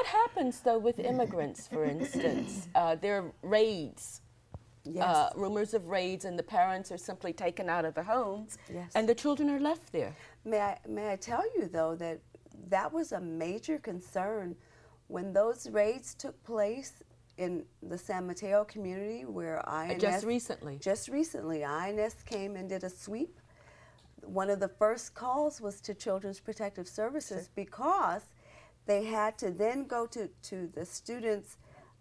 what happens, though, with immigrants, for instance? There are raids, rumors of raids, and the parents are simply taken out of the homes, and the children are left there. May I tell you, though, that that was a major concern when those raids took place in the San Mateo community, where INS... Just recently, INS came and did a sweep. One of the first calls was to Children's Protective Services because they had to then go to the students'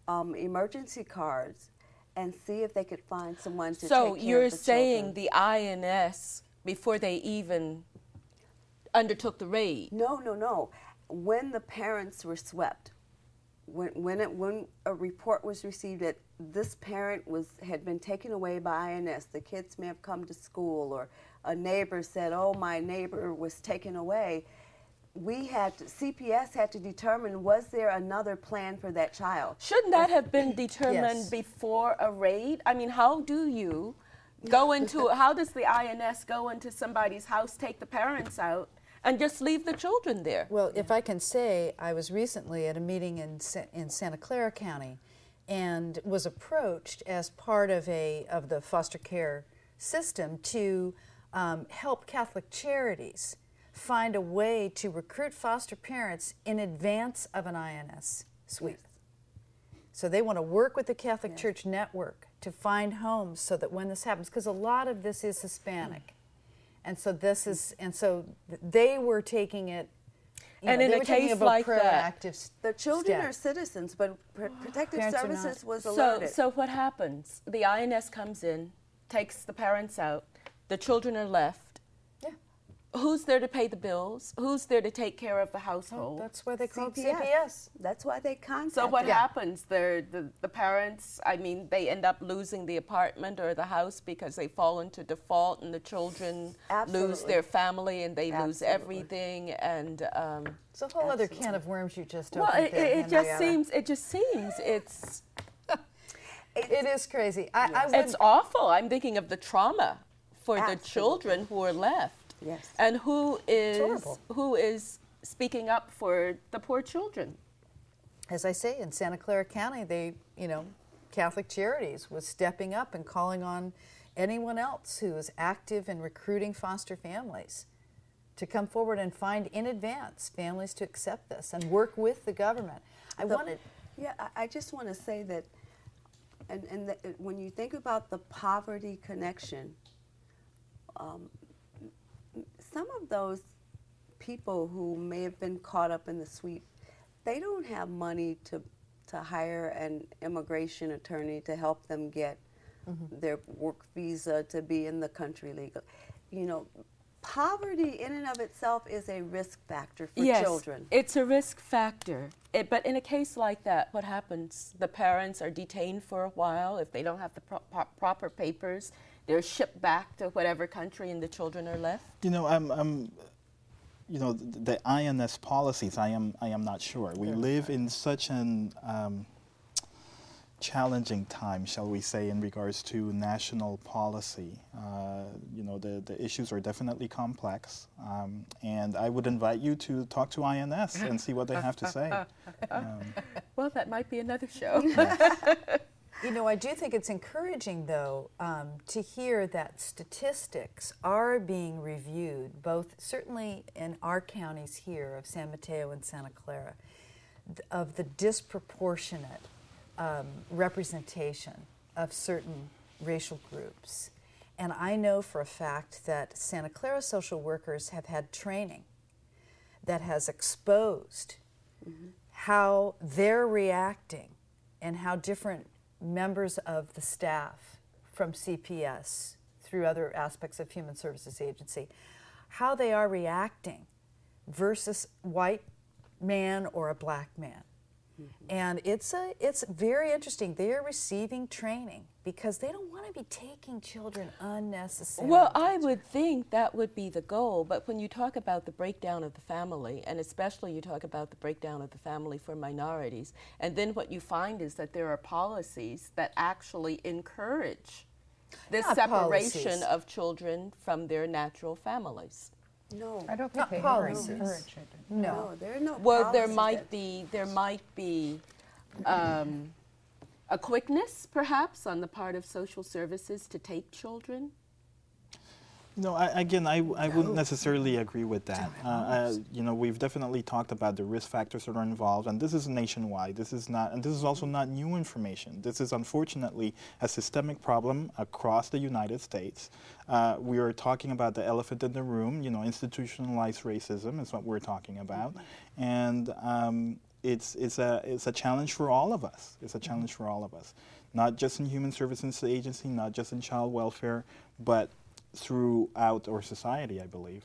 emergency cards and see if they could find someone to take care of the children. So you're saying the INS, before they even undertook the raid? No. When the parents were swept, when a report was received that this parent had been taken away by INS, the kids may have come to school, or a neighbor said, oh, my neighbor was taken away, CPS had to determine, was there another plan for that child? Shouldn't that have been determined before a raid? I mean, how do you go into, how does the INS go into somebody's house, take the parents out, and just leave the children there? Well, if I can say, I was recently at a meeting in Santa Clara County and was approached as part of the foster care system to help Catholic Charities find a way to recruit foster parents in advance of an INS sweep. So they want to work with the Catholic Church network to find homes so that when this happens, because a lot of this is Hispanic, and so they were taking it. And in a case like that, the children are citizens, but Protective Services was alerted. So what happens? The INS comes in, takes the parents out, the children are left. Who's there to pay the bills? Who's there to take care of the household? That's why they call CPS. That's why they contact. So what happens? The parents, I mean, they end up losing the apartment or the house because they fall into default, and the children lose their family, and they lose everything. And it's a whole other can of worms you just opened. Well, it just seems it's. It is crazy. It's awful. I'm thinking of the trauma for the children who are left. Yes. And who is speaking up for the poor children? As I say, in Santa Clara County, Catholic Charities was stepping up and calling on anyone else who is active in recruiting foster families to come forward and find in advance families to accept this and work with the government. I just want to say that, when you think about the poverty connection, some of those people who may have been caught up in the sweep, they don't have money to hire an immigration attorney to help them get their work visa to be in the country legal. Poverty in and of itself is a risk factor for children. It's a risk factor. But in a case like that, what happens? The parents are detained for a while. If they don't have the proper papers, they're shipped back to whatever country, and the children are left. The INS policies, I am not sure. We live in such an challenging time, shall we say, in regards to national policy. The issues are definitely complex, and I would invite you to talk to INS and see what they have to say. Well, that might be another show. I do think it's encouraging, though, to hear that statistics are being reviewed, both certainly in our counties here of San Mateo and Santa Clara, of the disproportionate representation of certain racial groups. And I know for a fact that Santa Clara social workers have had training that has exposed how they're reacting and how different members of the staff from CPS through other aspects of Human Services Agency, how they are reacting versus white man or a black man. And it's very interesting. They are receiving training because they don't want to be taking children unnecessarily. Well, I would think that would be the goal, but when you talk about the breakdown of the family, and especially you talk about the breakdown of the family for minorities, and then what you find is that there are policies that actually encourage this separation of children from their natural families. No. I don't think they policies. encourage it. No. There are no Well, policies there might be a quickness, perhaps, on the part of social services to take children. No, I wouldn't necessarily agree with that. You know, we've definitely talked about the risk factors that are involved, and this is nationwide. This is not, and this is also not new information. This is unfortunately a systemic problem across the United States. We are talking about the elephant in the room. You know, institutionalized racism is what we're talking about, and it's a challenge for all of us. It's a challenge for all of us, not just in Human Services Agency, not just in child welfare, but throughout our society, I believe.